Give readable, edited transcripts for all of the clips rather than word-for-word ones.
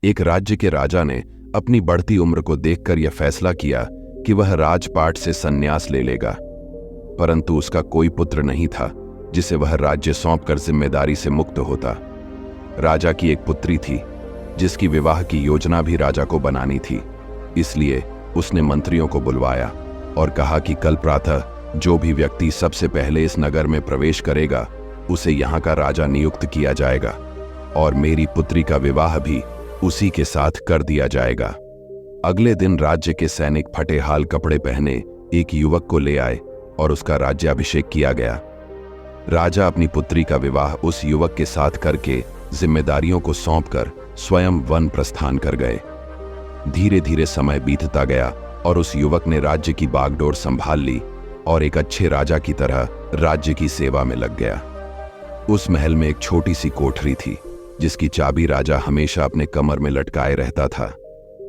एक राज्य के राजा ने अपनी बढ़ती उम्र को देखकर यह फैसला किया कि वह राजपाट से संन्यास ले लेगा, परंतु उसका कोई पुत्र नहीं था जिसे वह राज्य सौंपकर जिम्मेदारी से मुक्त होता। राजा की एक पुत्री थी जिसकी विवाह की योजना भी राजा को बनानी थी, इसलिए उसने मंत्रियों को बुलवाया और कहा कि कल प्रातः जो भी व्यक्ति सबसे पहले इस नगर में प्रवेश करेगा उसे यहाँ का राजा नियुक्त किया जाएगा और मेरी पुत्री का विवाह भी उसी के साथ कर दिया जाएगा। अगले दिन राज्य के सैनिक फटे हाल कपड़े पहने एक युवक को ले आए और उसका राज्याभिषेक किया गया। राजा अपनी पुत्री का विवाह उस युवक के साथ करके जिम्मेदारियों को सौंपकर स्वयं वन प्रस्थान कर गए। धीरे धीरे समय बीतता गया और उस युवक ने राज्य की बागडोर संभाल ली और एक अच्छे राजा की तरह राज्य की सेवा में लग गया। उस महल में एक छोटी सी कोठरी थी जिसकी चाबी राजा हमेशा अपने कमर में लटकाए रहता था।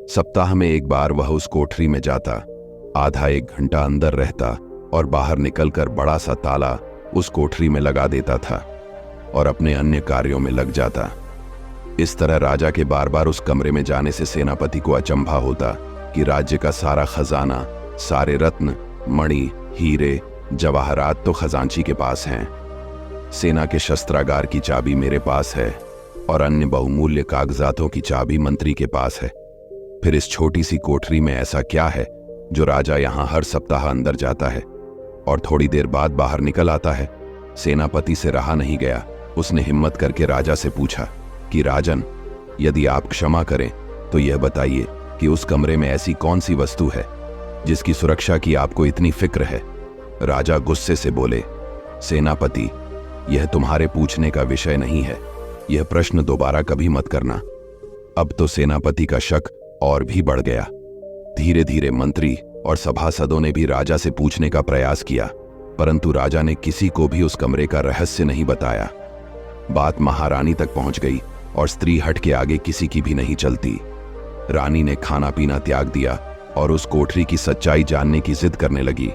सप्ताह में एक बार वह उस कोठरी में जाता, आधा एक घंटा अंदर रहता और बाहर निकलकर बड़ा सा ताला उस कोठरी में लगा देता था और अपने अन्य कार्यों में लग जाता। इस तरह राजा के बार बार उस कमरे में जाने से सेनापति को अचंभा होता कि राज्य का सारा खजाना, सारे रत्न, मणि, हीरे, जवाहरात तो खजांची के पास हैं। सेना के शस्त्रागार की चाबी मेरे पास है और अन्य बहुमूल्य कागजातों की चाबी मंत्री के पास है। फिर इस छोटी सी कोठरी में ऐसा क्या है जो राजा यहां हर सप्ताह अंदर जाता है और थोड़ी देर बाद बाहर निकल आता है? सेनापति से रहा नहीं गया। उसने हिम्मत करके राजा से पूछा कि राजन, यदि आप क्षमा करें तो यह बताइए कि उस कमरे में ऐसी कौन सी वस्तु है जिसकी सुरक्षा की आपको इतनी फिक्र है? राजा गुस्से से बोले, सेनापति, यह तुम्हारे पूछने का विषय नहीं है, यह प्रश्न दोबारा कभी मत करना। अब तो सेनापति का शक और भी बढ़ गया। धीरे धीरे मंत्री और सभासदों ने भी राजा से पूछने का प्रयास किया, परंतु राजा ने किसी को भी उस कमरे का रहस्य नहीं बताया। बात महारानी तक पहुंच गई और स्त्री हट के आगे किसी की भी नहीं चलती। रानी ने खाना पीना त्याग दिया और उस कोठरी की सच्चाई जानने की जिद करने लगी।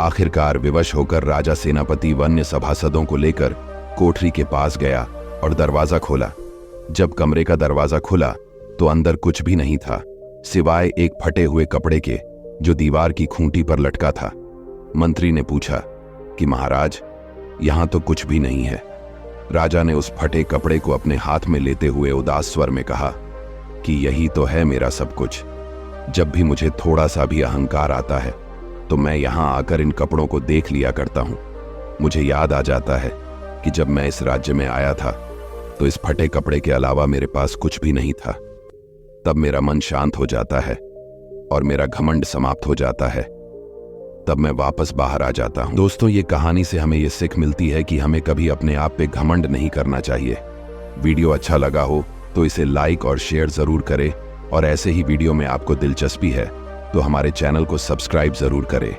आखिरकार विवश होकर राजा सेनापति वन्य सभासदों को लेकर कोठरी के पास गया और दरवाजा खोला। जब कमरे का दरवाजा खुला तो अंदर कुछ भी नहीं था सिवाय एक फटे हुए कपड़े के जो दीवार की खूंटी पर लटका था। मंत्री ने पूछा कि महाराज, यहां तो कुछ भी नहीं है। राजा ने उस फटे कपड़े को अपने हाथ में लेते हुए उदास स्वर में कहा कि यही तो है मेरा सब कुछ। जब भी मुझे थोड़ा सा भी अहंकार आता है तो मैं यहां आकर इन कपड़ों को देख लिया करता हूं। मुझे याद आ जाता है कि जब मैं इस राज्य में आया था तो इस फटे कपड़े के अलावा मेरे पास कुछ भी नहीं था। तब मेरा मन शांत हो जाता है और मेरा घमंड समाप्त हो जाता है। तब मैं वापस बाहर आ जाता हूं। दोस्तों, ये कहानी से हमें ये सीख मिलती है कि हमें कभी अपने आप पे घमंड नहीं करना चाहिए। वीडियो अच्छा लगा हो तो इसे लाइक और शेयर जरूर करें और ऐसे ही वीडियो में आपको दिलचस्पी है तो हमारे चैनल को सब्सक्राइब जरूर करें।